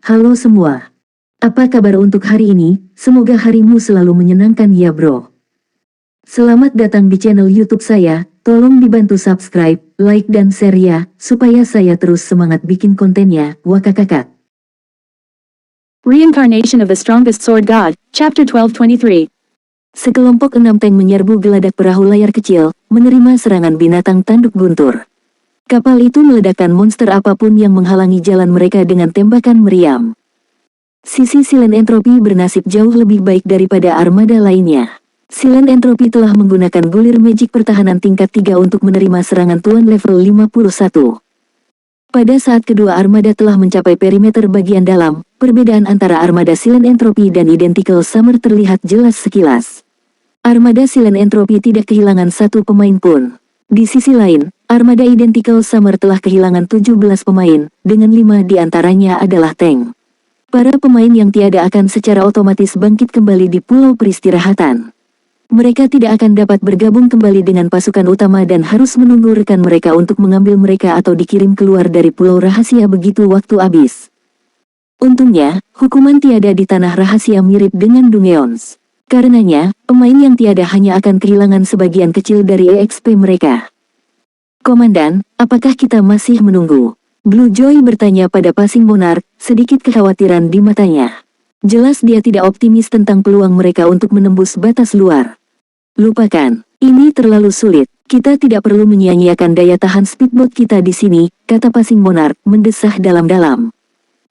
Halo semua. Apa kabar untuk hari ini? Semoga harimu selalu menyenangkan ya bro. Selamat datang di channel YouTube saya. Tolong dibantu subscribe, like dan share ya, supaya saya terus semangat bikin kontennya. Wakakakak. Reincarnation of the Strongest Sword God, Chapter 1223. Sekelompok 6 tank menyerbu geladak perahu layar kecil, menerima serangan binatang tanduk guntur. Kapal itu meledakkan monster apapun yang menghalangi jalan mereka dengan tembakan meriam. Sisi Silent Entropy bernasib jauh lebih baik daripada armada lainnya. Silent Entropy telah menggunakan gulir magic pertahanan tingkat 3 untuk menerima serangan Tuan level 51. Pada saat kedua armada telah mencapai perimeter bagian dalam, perbedaan antara armada Silent Entropy dan Identical Summer terlihat jelas sekilas. Armada Silent Entropy tidak kehilangan satu pemain pun. Di sisi lain, armada Identical Summer telah kehilangan 17 pemain, dengan 5 di antaranya adalah tank. Para pemain yang tiada akan secara otomatis bangkit kembali di pulau peristirahatan. Mereka tidak akan dapat bergabung kembali dengan pasukan utama dan harus menunggu rekan mereka untuk mengambil mereka atau dikirim keluar dari pulau rahasia begitu waktu habis. Untungnya, hukuman tiada di tanah rahasia mirip dengan Dungeons. Karenanya, pemain yang tiada hanya akan kehilangan sebagian kecil dari EXP mereka. Komandan, apakah kita masih menunggu? Blue Joy bertanya pada Passing Monarch, sedikit kekhawatiran di matanya. Jelas dia tidak optimis tentang peluang mereka untuk menembus batas luar. Lupakan, ini terlalu sulit. Kita tidak perlu menyia-nyiakan daya tahan speedboat kita di sini, kata Passing Monarch, mendesah dalam-dalam.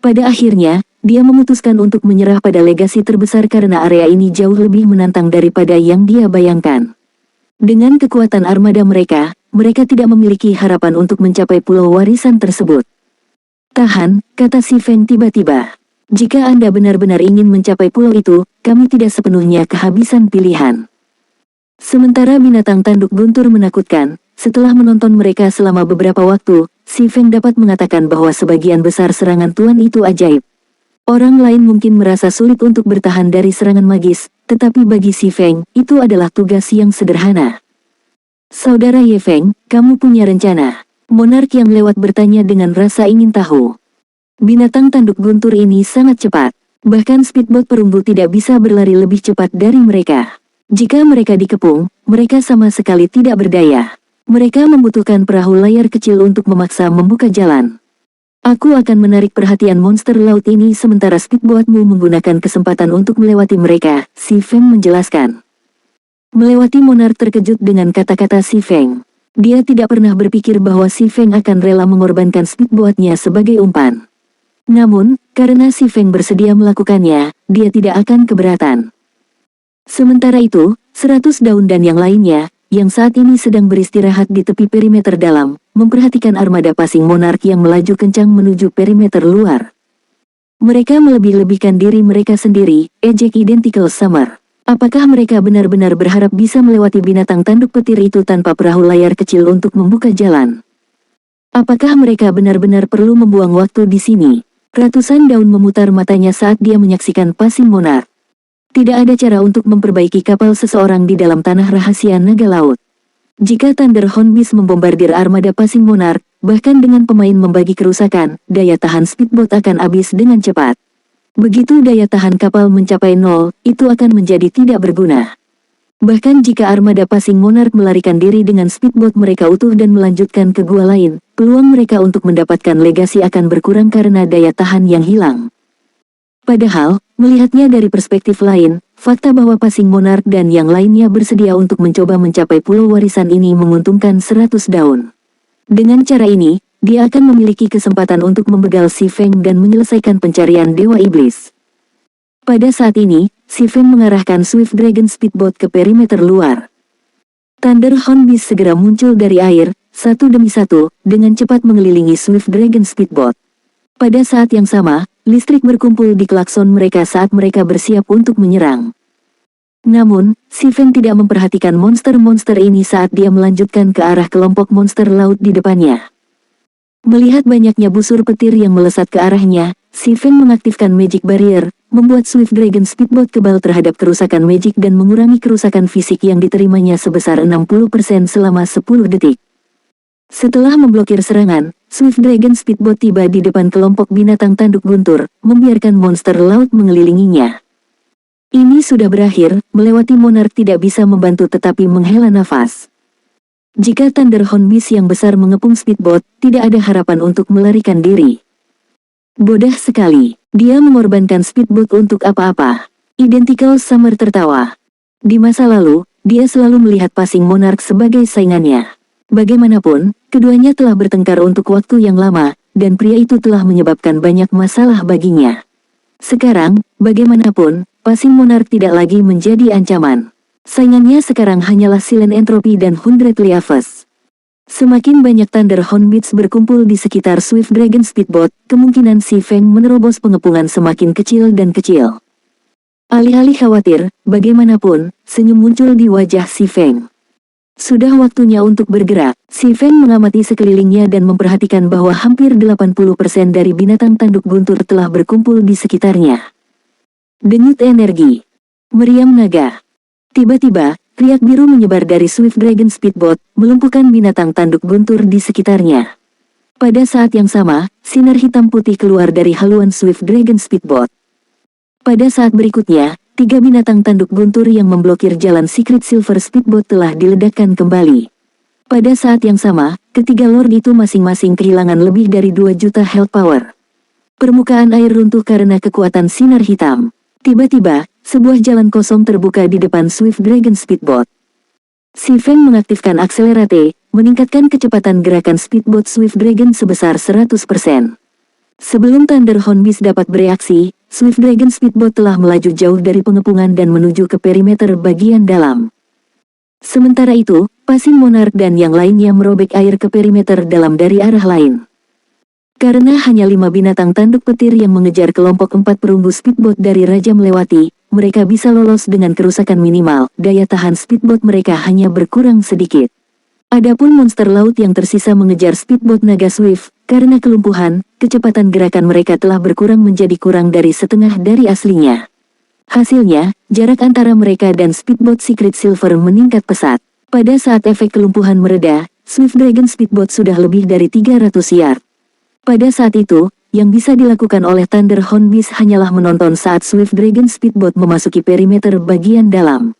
Pada akhirnya, dia memutuskan untuk menyerah pada legasi terbesar karena area ini jauh lebih menantang daripada yang dia bayangkan. Dengan kekuatan armada mereka tidak memiliki harapan untuk mencapai pulau warisan tersebut. Tahan, kata Si Feng tiba-tiba. Jika Anda benar-benar ingin mencapai pulau itu, kami tidak sepenuhnya kehabisan pilihan. Sementara binatang tanduk guntur menakutkan, setelah menonton mereka selama beberapa waktu, Si Feng dapat mengatakan bahwa sebagian besar serangan Tuan itu ajaib. Orang lain mungkin merasa sulit untuk bertahan dari serangan magis, tetapi bagi Si Feng, itu adalah tugas yang sederhana. Saudara Ye Feng, kamu punya rencana? Monarch yang lewat bertanya dengan rasa ingin tahu. Binatang tanduk guntur ini sangat cepat. Bahkan speedboat perunggu tidak bisa berlari lebih cepat dari mereka. Jika mereka dikepung, mereka sama sekali tidak berdaya. Mereka membutuhkan perahu layar kecil untuk memaksa membuka jalan. Aku akan menarik perhatian monster laut ini sementara speedboatmu menggunakan kesempatan untuk melewati mereka, Si Feng menjelaskan. Melewati Monarch terkejut dengan kata-kata Si Feng. Dia tidak pernah berpikir bahwa Si Feng akan rela mengorbankan speedboatnya sebagai umpan. Namun, karena Si Feng bersedia melakukannya, dia tidak akan keberatan. Sementara itu, 100 daun dan yang lainnya, yang saat ini sedang beristirahat di tepi perimeter dalam, memperhatikan armada Passing Monarch yang melaju kencang menuju perimeter luar. Mereka melebih-lebihkan diri mereka sendiri, ejek Identical Summer. Apakah mereka benar-benar berharap bisa melewati binatang tanduk petir itu tanpa perahu layar kecil untuk membuka jalan? Apakah mereka benar-benar perlu membuang waktu di sini? Ratusan daun memutar matanya saat dia menyaksikan Passing Monarch. Tidak ada cara untuk memperbaiki kapal seseorang di dalam tanah rahasia naga laut. Jika Thunder Hornbeast membombardir armada Passing Monarch, bahkan dengan pemain membagi kerusakan, daya tahan speedboat akan habis dengan cepat. Begitu daya tahan kapal mencapai 0, itu akan menjadi tidak berguna. Bahkan jika armada Passing Monarch melarikan diri dengan speedboat mereka utuh dan melanjutkan ke gua lain, peluang mereka untuk mendapatkan legasi akan berkurang karena daya tahan yang hilang. Padahal, melihatnya dari perspektif lain, fakta bahwa Passing Monarch dan yang lainnya bersedia untuk mencoba mencapai pulau warisan ini menguntungkan 100 daun. Dengan cara ini, dia akan memiliki kesempatan untuk membegal Si Feng dan menyelesaikan pencarian Dewa Iblis. Pada saat ini, Si Feng mengarahkan Swift Dragon Speedboat ke perimeter luar. Thunder Hornbeast segera muncul dari air, satu demi satu, dengan cepat mengelilingi Swift Dragon Speedboat. Pada saat yang sama, listrik berkumpul di klakson mereka saat mereka bersiap untuk menyerang. Namun, Si Feng tidak memperhatikan monster-monster ini saat dia melanjutkan ke arah kelompok monster laut di depannya. Melihat banyaknya busur petir yang melesat ke arahnya, Si Feng mengaktifkan Magic Barrier, membuat Swift Dragon Speedboat kebal terhadap kerusakan magic dan mengurangi kerusakan fisik yang diterimanya sebesar 60% selama 10 detik. Setelah memblokir serangan, Swift Dragon Speedboat tiba di depan kelompok binatang tanduk guntur, membiarkan monster laut mengelilinginya. Ini sudah berakhir, melewati Monarch tidak bisa membantu tetapi menghela nafas. Jika Thunderhound Beast yang besar mengepung speedboat, tidak ada harapan untuk melarikan diri. Bodoh sekali, dia mengorbankan speedboat untuk apa-apa. Identical Summer tertawa. Di masa lalu, dia selalu melihat Passing Monarch sebagai saingannya. Bagaimanapun, keduanya telah bertengkar untuk waktu yang lama, dan pria itu telah menyebabkan banyak masalah baginya. Sekarang, bagaimanapun, Passing Monarch tidak lagi menjadi ancaman. Saingannya sekarang hanyalah Silent Entropy dan Hundredly Aves. Semakin banyak Thunderhound Beasts berkumpul di sekitar Swift Dragon Speedboat, kemungkinan si Feng menerobos pengepungan semakin kecil dan kecil. Alih-alih khawatir, bagaimanapun, senyum muncul di wajah si Feng. Sudah waktunya untuk bergerak. Si Feng mengamati sekelilingnya dan memperhatikan bahwa hampir 80% dari binatang tanduk guntur telah berkumpul di sekitarnya. Denyut energi. Meriam naga. Tiba-tiba, riak biru menyebar dari Swift Dragon Speedboat, melumpuhkan binatang tanduk guntur di sekitarnya. Pada saat yang sama, sinar hitam putih keluar dari haluan Swift Dragon Speedboat. Pada saat berikutnya, 3 binatang tanduk guntur yang memblokir jalan Secret Silver Speedboat telah diledakkan kembali. Pada saat yang sama, ketiga lord itu masing-masing kehilangan lebih dari 2 juta health power. Permukaan air runtuh karena kekuatan sinar hitam. Tiba-tiba, sebuah jalan kosong terbuka di depan Swift Dragon Speedboat. Si Feng mengaktifkan akselerate, meningkatkan kecepatan gerakan speedboat Swift Dragon sebesar 100%. Sebelum Thunderhound Beast dapat bereaksi, Swift Dragon Speedboat telah melaju jauh dari pengepungan dan menuju ke perimeter bagian dalam. Sementara itu, Passing Monarch dan yang lainnya merobek air ke perimeter dalam dari arah lain. Karena hanya 5 binatang tanduk petir yang mengejar kelompok 4 perunggu speedboat dari Raja melewati, mereka bisa lolos dengan kerusakan minimal, daya tahan speedboat mereka hanya berkurang sedikit. Adapun monster laut yang tersisa mengejar speedboat naga Swift, karena kelumpuhan, kecepatan gerakan mereka telah berkurang menjadi kurang dari setengah dari aslinya. Hasilnya, jarak antara mereka dan speedboat Secret Silver meningkat pesat. Pada saat efek kelumpuhan mereda, Swift Dragon Speedboat sudah lebih dari 300 yard. Pada saat itu, yang bisa dilakukan oleh Thunderhound Beast hanyalah menonton saat Swift Dragon Speedboat memasuki perimeter bagian dalam.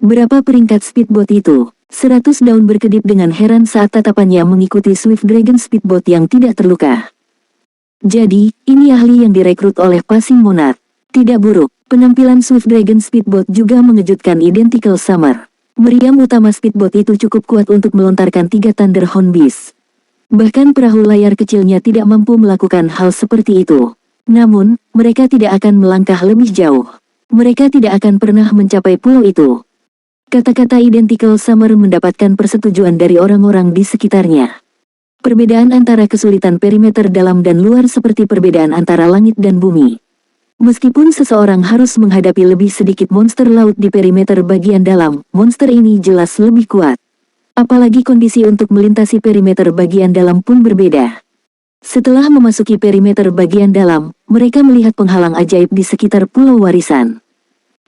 Berapa peringkat speedboat itu? 100 daun berkedip dengan heran saat tatapannya mengikuti Swift Dragon Speedboat yang tidak terluka. Jadi, ini ahli yang direkrut oleh Passing Monarch. Tidak buruk, penampilan Swift Dragon Speedboat juga mengejutkan Identical Summer. Meriam utama speedboat itu cukup kuat untuk melontarkan 3 Thunderhound Beast. Bahkan perahu layar kecilnya tidak mampu melakukan hal seperti itu. Namun, mereka tidak akan melangkah lebih jauh. Mereka tidak akan pernah mencapai pulau itu. Kata-kata Identical Summer mendapatkan persetujuan dari orang-orang di sekitarnya. Perbedaan antara kesulitan perimeter dalam dan luar seperti perbedaan antara langit dan bumi. Meskipun seseorang harus menghadapi lebih sedikit monster laut di perimeter bagian dalam, monster ini jelas lebih kuat. Apalagi kondisi untuk melintasi perimeter bagian dalam pun berbeda. Setelah memasuki perimeter bagian dalam, mereka melihat penghalang ajaib di sekitar pulau warisan.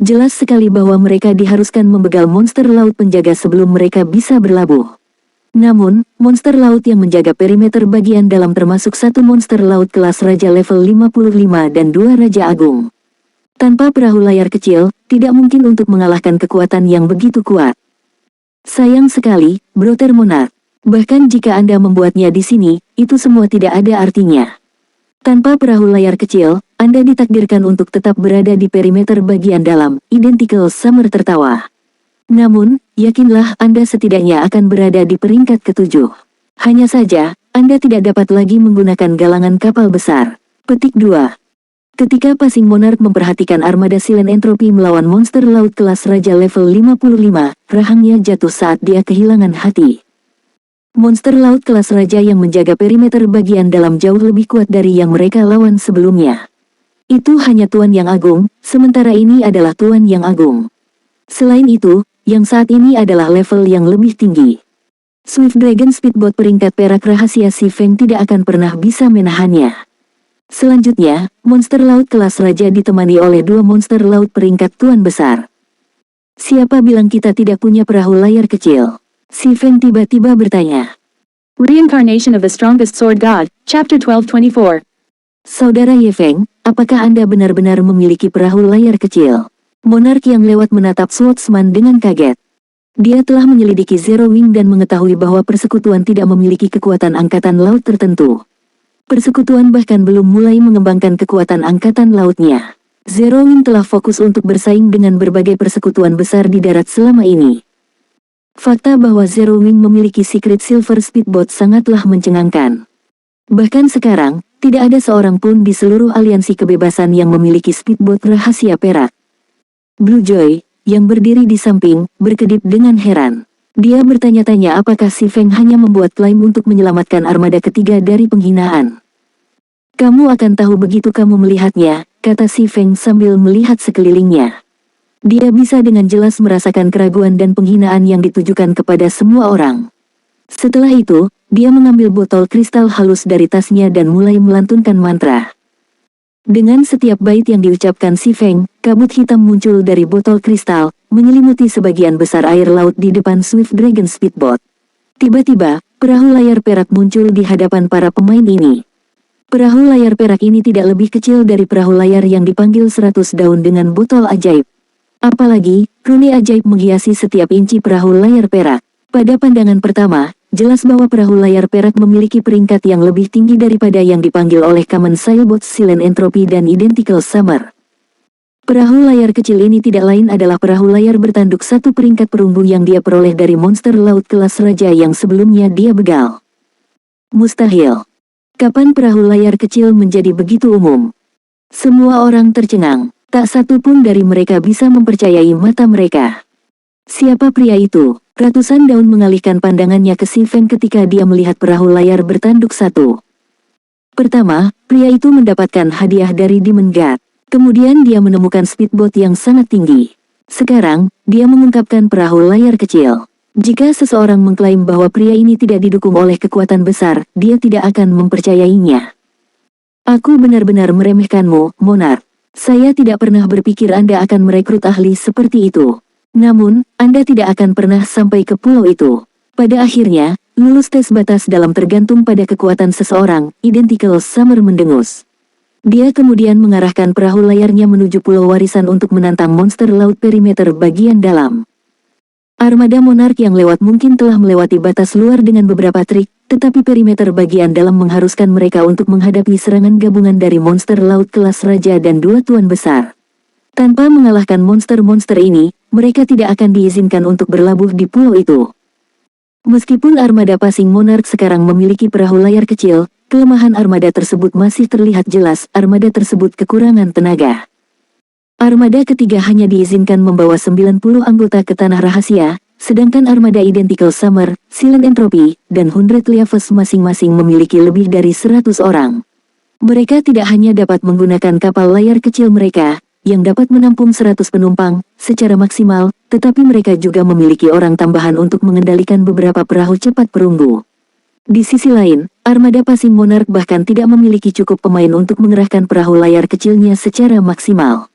Jelas sekali bahwa mereka diharuskan membegal monster laut penjaga sebelum mereka bisa berlabuh. Namun, monster laut yang menjaga perimeter bagian dalam termasuk 1 monster laut kelas Raja level 55 dan 2 Raja Agung. Tanpa perahu layar kecil, tidak mungkin untuk mengalahkan kekuatan yang begitu kuat. Sayang sekali, Brother Monarch. Bahkan jika Anda membuatnya di sini, itu semua tidak ada artinya. Tanpa perahu layar kecil, Anda ditakdirkan untuk tetap berada di perimeter bagian dalam. Identical Summer tertawa. Namun, yakinlah Anda setidaknya akan berada di peringkat ke-7. Hanya saja, Anda tidak dapat lagi menggunakan galangan kapal besar. Petik 2. Ketika Passing Monarch memperhatikan armada Silent Entropy melawan monster laut kelas Raja level 55, rahangnya jatuh saat dia kehilangan hati. Monster laut kelas Raja yang menjaga perimeter bagian dalam jauh lebih kuat dari yang mereka lawan sebelumnya. Itu hanya Tuan Yang Agung, sementara ini adalah Tuan Yang Agung. Selain itu, yang saat ini adalah level yang lebih tinggi. Swift Dragon Speedboat peringkat perak rahasia si Feng tidak akan pernah bisa menahannya. Selanjutnya, monster laut kelas Raja ditemani oleh 2 monster laut peringkat Tuan Besar. Siapa bilang kita tidak punya perahu layar kecil? Si Feng tiba-tiba bertanya. Reincarnation of the Strongest Sword God, Chapter 1224. Saudara Ye Feng, apakah Anda benar-benar memiliki perahu layar kecil? Monark yang lewat menatap Swordsman dengan kaget. Dia telah menyelidiki Zero Wing dan mengetahui bahwa persekutuan tidak memiliki kekuatan angkatan laut tertentu. Persekutuan bahkan belum mulai mengembangkan kekuatan angkatan lautnya. Zero Wing telah fokus untuk bersaing dengan berbagai persekutuan besar di darat selama ini. Fakta bahwa Zero Wing memiliki Secret Silver Speedboat sangatlah mencengangkan. Bahkan sekarang, tidak ada seorang pun di seluruh aliansi kebebasan yang memiliki speedboat rahasia perak. Blue Joy, yang berdiri di samping, berkedip dengan heran. Dia bertanya-tanya apakah si Feng hanya membuat klaim untuk menyelamatkan armada ketiga dari penghinaan. Kamu akan tahu begitu kamu melihatnya, kata si Feng sambil melihat sekelilingnya. Dia bisa dengan jelas merasakan keraguan dan penghinaan yang ditujukan kepada semua orang. Setelah itu, dia mengambil botol kristal halus dari tasnya dan mulai melantunkan mantra. Dengan setiap bait yang diucapkan si Feng, kabut hitam muncul dari botol kristal, menyelimuti sebagian besar air laut di depan Swift Dragon Speedboat. Tiba-tiba, perahu layar perak muncul di hadapan para pemain ini. Perahu layar perak ini tidak lebih kecil dari perahu layar yang dipanggil 100 daun dengan botol ajaib. Apalagi, rune ajaib menghiasi setiap inci perahu layar perak. Pada pandangan pertama, jelas bahwa perahu layar perak memiliki peringkat yang lebih tinggi daripada yang dipanggil oleh Common Sailboat Silent Entropy dan Identical Summer. Perahu layar kecil ini tidak lain adalah perahu layar bertanduk satu peringkat perunggu yang dia peroleh dari monster laut kelas raja yang sebelumnya dia begal. Mustahil. Kapan perahu layar kecil menjadi begitu umum? Semua orang tercengang, tak satu pun dari mereka bisa mempercayai mata mereka. Siapa pria itu? Ratusan daun mengalihkan pandangannya ke si Feng ketika dia melihat perahu layar bertanduk satu. Pertama, pria itu mendapatkan hadiah dari Demon God. Kemudian dia menemukan speedboat yang sangat tinggi. Sekarang, dia mengungkapkan perahu layar kecil. Jika seseorang mengklaim bahwa pria ini tidak didukung oleh kekuatan besar, dia tidak akan mempercayainya. Aku benar-benar meremehkanmu, Monarch. Saya tidak pernah berpikir Anda akan merekrut ahli seperti itu. Namun, Anda tidak akan pernah sampai ke pulau itu. Pada akhirnya, lulus tes batas dalam tergantung pada kekuatan seseorang, Identical Summer mendengus. Dia kemudian mengarahkan perahu layarnya menuju pulau warisan untuk menantang monster laut perimeter bagian dalam. Armada Monark yang lewat mungkin telah melewati batas luar dengan beberapa trik, tetapi perimeter bagian dalam mengharuskan mereka untuk menghadapi serangan gabungan dari monster laut kelas raja dan dua tuan besar. Tanpa mengalahkan monster-monster ini, mereka tidak akan diizinkan untuk berlabuh di pulau itu. Meskipun armada Passing Monarch sekarang memiliki perahu layar kecil, kelemahan armada tersebut masih terlihat jelas. Armada tersebut kekurangan tenaga. Armada ketiga hanya diizinkan membawa 90 anggota ke tanah rahasia, sedangkan armada Identical Summer, Silent Entropy, dan 100 Leaves masing-masing memiliki lebih dari 100 orang. Mereka tidak hanya dapat menggunakan kapal layar kecil mereka, yang dapat menampung 100 penumpang, secara maksimal, tetapi mereka juga memiliki orang tambahan untuk mengendalikan beberapa perahu cepat perunggu. Di sisi lain, armada Passing Monarch bahkan tidak memiliki cukup pemain untuk mengerahkan perahu layar kecilnya secara maksimal.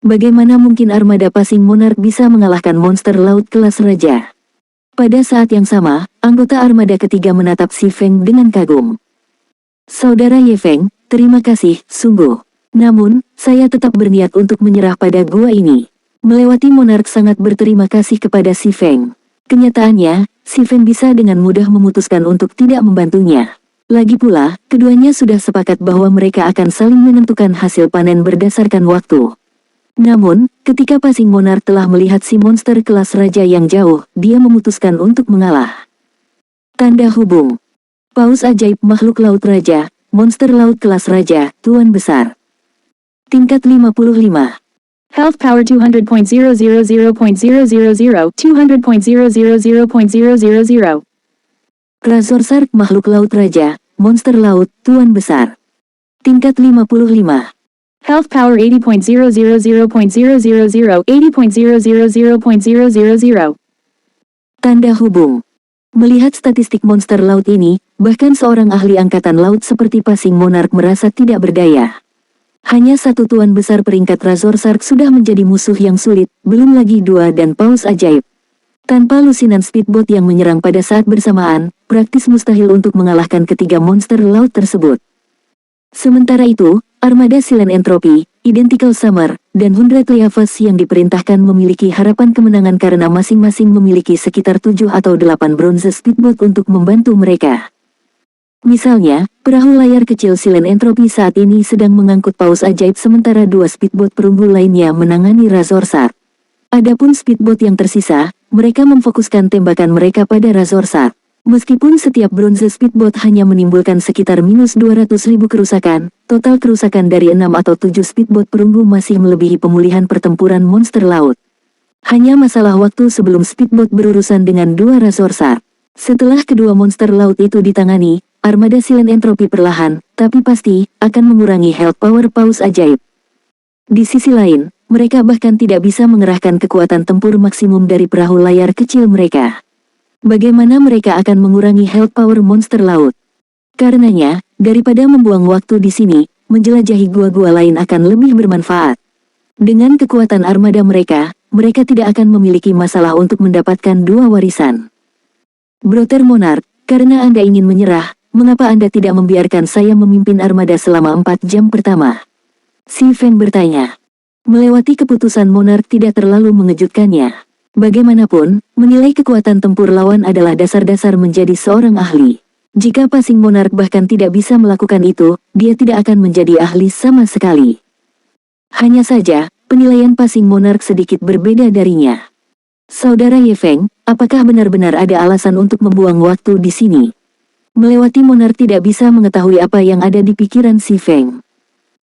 Bagaimana mungkin armada Passing Monarch bisa mengalahkan monster laut kelas raja? Pada saat yang sama, anggota armada ketiga menatap si Feng dengan kagum. Saudara Ye Feng, terima kasih, sungguh. Namun, saya tetap berniat untuk menyerah pada gua ini. Melewati Monarch sangat berterima kasih kepada si Feng. Kenyataannya, si Feng bisa dengan mudah memutuskan untuk tidak membantunya. Lagi pula, keduanya sudah sepakat bahwa mereka akan saling menentukan hasil panen berdasarkan waktu. Namun, ketika Passing Monarch telah melihat si monster kelas raja yang jauh, dia memutuskan untuk mengalah. Tanda hubung. Paus ajaib makhluk laut raja, monster laut kelas raja, tuan besar. Tingkat 55. Health power 200.000.000, 200.000.000. Razor Shark makhluk laut raja, monster laut, tuan besar. Tingkat 55. Health power 80.000.000, 80.000.000. Tanda hubung. Melihat statistik monster laut ini, bahkan seorang ahli angkatan laut seperti Passing Monarch merasa tidak berdaya. Hanya satu tuan besar peringkat Razor Shark sudah menjadi musuh yang sulit, belum lagi dua dan paus ajaib. Tanpa lusinan speedboat yang menyerang pada saat bersamaan, praktis mustahil untuk mengalahkan ketiga monster laut tersebut. Sementara itu, armada Silent Entropy, Identical Summer, dan Hundred Leavas yang diperintahkan memiliki harapan kemenangan karena masing-masing memiliki sekitar 7 atau 8 bronze speedboat untuk membantu mereka. Misalnya, perahu layar kecil Silent Entropy saat ini sedang mengangkut paus ajaib sementara 2 speedboat perunggu lainnya menangani Razor Shark. Adapun speedboat yang tersisa, mereka memfokuskan tembakan mereka pada Razor Shark. Meskipun setiap bronze speedboat hanya menimbulkan sekitar minus 200.000 kerusakan, total kerusakan dari 6 atau 7 speedboat perunggu masih melebihi pemulihan pertempuran monster laut. Hanya masalah waktu sebelum speedboat berurusan dengan 2 Razor Shark. Setelah kedua monster laut itu ditangani, armada Silent Entropy perlahan, tapi pasti, akan mengurangi health power paus ajaib. Di sisi lain, mereka bahkan tidak bisa mengerahkan kekuatan tempur maksimum dari perahu layar kecil mereka. Bagaimana mereka akan mengurangi health power monster laut? Karenanya, daripada membuang waktu di sini, menjelajahi gua-gua lain akan lebih bermanfaat. Dengan kekuatan armada mereka tidak akan memiliki masalah untuk mendapatkan 2 warisan. Brother Monarch, karena Anda ingin menyerah, mengapa Anda tidak membiarkan saya memimpin armada selama 4 jam pertama? Si Feng bertanya. Melewati keputusan Monarch tidak terlalu mengejutkannya. Bagaimanapun, menilai kekuatan tempur lawan adalah dasar-dasar menjadi seorang ahli. Jika Passing Monarch bahkan tidak bisa melakukan itu, dia tidak akan menjadi ahli sama sekali. Hanya saja, penilaian Passing Monarch sedikit berbeda darinya. Saudara Ye Feng, apakah benar-benar ada alasan untuk membuang waktu di sini? Melewati Monarch tidak bisa mengetahui apa yang ada di pikiran si Feng.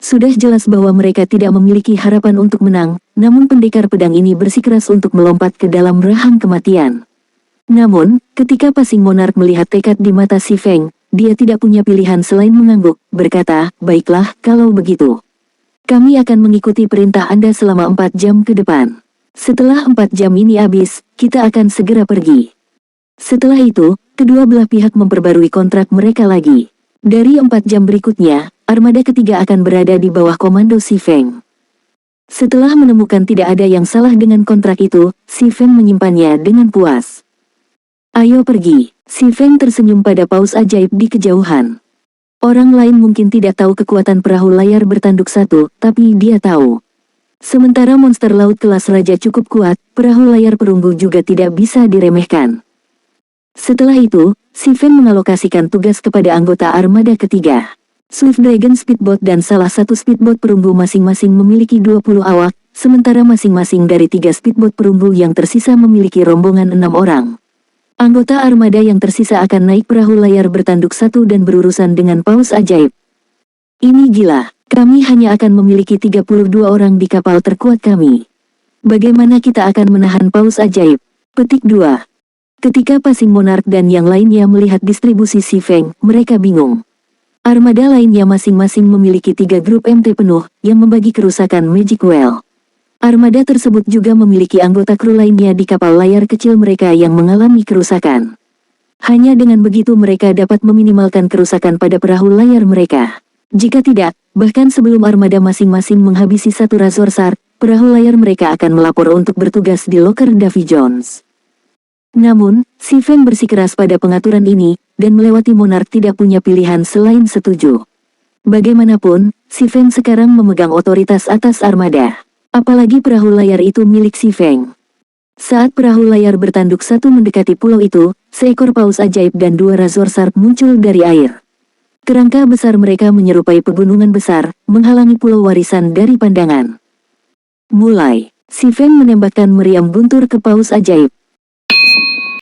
Sudah jelas bahwa mereka tidak memiliki harapan untuk menang, namun pendekar pedang ini bersikeras untuk melompat ke dalam rahang kematian. Namun, ketika Passing Monarch melihat tekad di mata si Feng, dia tidak punya pilihan selain mengangguk, berkata, baiklah, kalau begitu. Kami akan mengikuti perintah Anda selama 4 jam ke depan. Setelah 4 jam ini habis, kita akan segera pergi. Setelah itu, kedua belah pihak memperbarui kontrak mereka lagi. Dari 4 jam berikutnya, armada ketiga akan berada di bawah komando si Feng. Setelah menemukan tidak ada yang salah dengan kontrak itu, si Feng menyimpannya dengan puas. Ayo pergi, si Feng tersenyum pada paus ajaib di kejauhan. Orang lain mungkin tidak tahu kekuatan perahu layar bertanduk satu, tapi dia tahu. Sementara monster laut kelas raja cukup kuat, perahu layar perunggu juga tidak bisa diremehkan. Setelah itu, si Feng mengalokasikan tugas kepada anggota armada ketiga. Swift Dragon Speedboat dan salah satu speedboat perunggu masing-masing memiliki 20 awak, sementara masing-masing dari 3 speedboat perunggu yang tersisa memiliki rombongan 6 orang. Anggota armada yang tersisa akan naik perahu layar bertanduk satu dan berurusan dengan paus ajaib. Ini gila, kami hanya akan memiliki 32 orang di kapal terkuat kami. Bagaimana kita akan menahan paus ajaib? Petik 2. Ketika Passing Monarch dan yang lainnya melihat distribusi si Feng, mereka bingung. Armada lainnya masing-masing memiliki 3 grup MT penuh, yang membagi kerusakan Magic Well. Armada tersebut juga memiliki anggota kru lainnya di kapal layar kecil mereka yang mengalami kerusakan. Hanya dengan begitu mereka dapat meminimalkan kerusakan pada perahu layar mereka. Jika tidak, bahkan sebelum armada masing-masing menghabisi satu Razor Shark, perahu layar mereka akan melapor untuk bertugas di loker Davy Jones. Namun, si Feng bersikeras pada pengaturan ini, dan melewati Monarch tidak punya pilihan selain setuju. Bagaimanapun, si Feng sekarang memegang otoritas atas armada. Apalagi perahu layar itu milik si Feng. Saat perahu layar bertanduk satu mendekati pulau itu, seekor paus ajaib dan 2 Razor Shark muncul dari air. Kerangka besar mereka menyerupai pegunungan besar, menghalangi pulau warisan dari pandangan. Mulai, si Feng menembakkan meriam guntur ke paus ajaib.